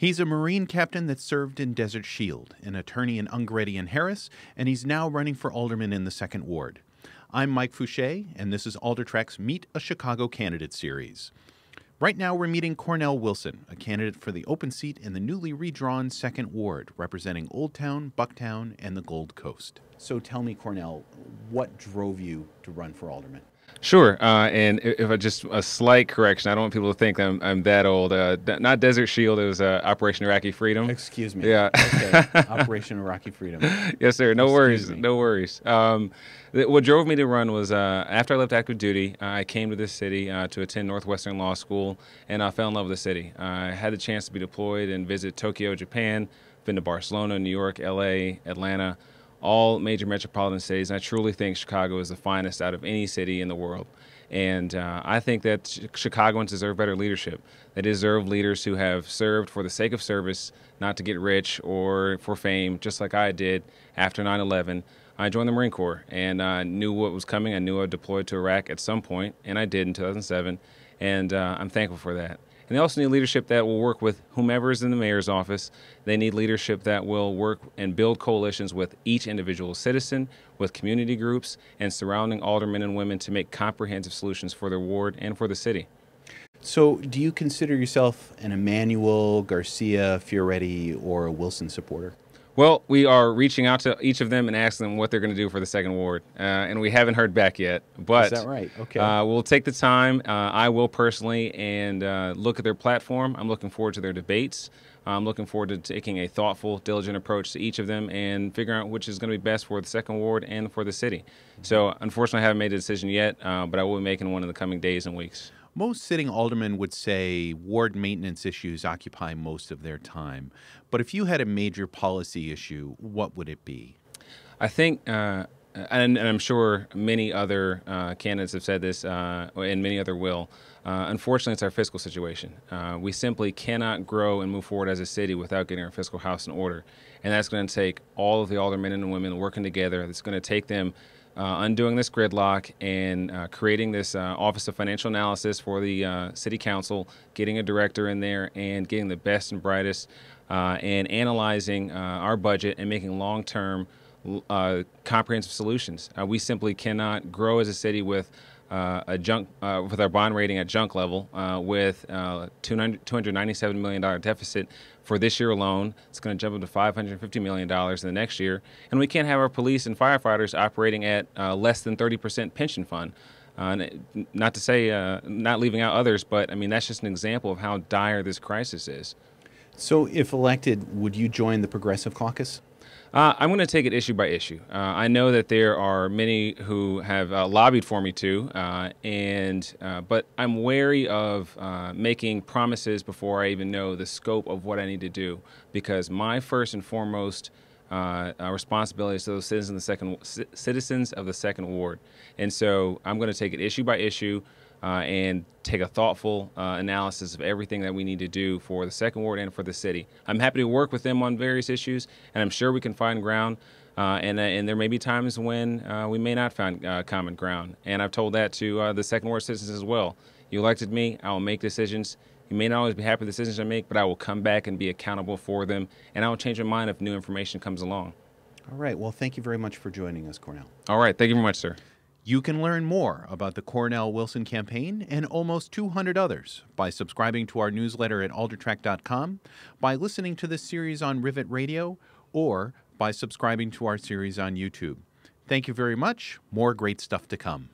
He's a Marine captain that served in Desert Shield, an attorney in Ungeredy and Harris, and he's now running for alderman in the 2nd Ward. I'm Mike Fouché, and this is Aldertrack's Meet a Chicago Candidate series. Right now we're meeting Cornell Wilson, a candidate for the open seat in the newly redrawn 2nd Ward, representing Old Town, Bucktown, and the Gold Coast. So tell me, Cornell, what drove you to run for alderman? Sure, and if I just a slight correction, I don't want people to think I'm that old. Not Desert Shield, it was Operation Iraqi Freedom. Excuse me. Yeah. Okay. Operation Iraqi Freedom. Yes, sir. No Excuse worries. me. No worries. What drove me to run was after I left active duty, I came to this city to attend Northwestern Law School, and I fell in love with the city. I had the chance to be deployed and visit Tokyo, Japan, been to Barcelona, New York, LA, Atlanta, all major metropolitan cities. And I truly think Chicago is the finest out of any city in the world. And I think that Chicagoans deserve better leadership. They deserve leaders who have served for the sake of service, not to get rich or for fame, just like I did after 9/11. I joined the Marine Corps, and I knew what was coming. I knew I would deploy to Iraq at some point, and I did in 2007, and I'm thankful for that. And they also need leadership that will work with whomever is in the mayor's office. They need leadership that will work and build coalitions with each individual citizen, with community groups, and surrounding aldermen and women to make comprehensive solutions for their ward and for the city. So do you consider yourself an Emanuel, Garcia, Fioretti, or a Wilson supporter? Well, we are reaching out to each of them and asking them what they're going to do for the 2nd Ward, and we haven't heard back yet. But is that right? Okay. We'll take the time. I will personally and look at their platform. I'm looking forward to their debates. I'm looking forward to taking a thoughtful, diligent approach to each of them and figuring out which is going to be best for the 2nd Ward and for the city. So, unfortunately, I haven't made a decision yet, but I will be making one in the coming days and weeks. Most sitting aldermen would say ward maintenance issues occupy most of their time. But if you had a major policy issue, what would it be? I think, and I'm sure many other candidates have said this, and many other will, unfortunately, it's our fiscal situation. We simply cannot grow and move forward as a city without getting our fiscal house in order. And that's going to take all of the aldermen and women working together. It's going to take them undoing this gridlock and creating this Office of Financial Analysis for the City Council, getting a director in there and getting the best and brightest and analyzing our budget and making long-term comprehensive solutions. We simply cannot grow as a city with with our bond rating at junk level, with $297 million deficit for this year alone. It's going to jump up to $550 million in the next year. And we can't have our police and firefighters operating at less than 30% pension fund. Not to say not leaving out others, but I mean, that's just an example of how dire this crisis is. So if elected, would you join the Progressive Caucus? I'm going to take it issue by issue. I know that there are many who have lobbied for me to, but I'm wary of making promises before I even know the scope of what I need to do, because my first and foremost responsibility is to those citizens of the 2nd Ward. And so I'm going to take it issue by issue and take a thoughtful analysis of everything that we need to do for the 2nd Ward and for the city. I'm happy to work with them on various issues, and I'm sure we can find ground. And there may be times when we may not find common ground. And I've told that to the 2nd Ward citizens as well. You elected me, I will make decisions. You may not always be happy with the decisions I make, but I will come back and be accountable for them, and I will change my mind if new information comes along. All right. Well, thank you very much for joining us, Cornell. All right. Thank you very much, sir. You can learn more about the Cornell Wilson campaign and almost 200 others by subscribing to our newsletter at aldertrack.com, by listening to this series on Rivet Radio, or by subscribing to our series on YouTube. Thank you very much. More great stuff to come.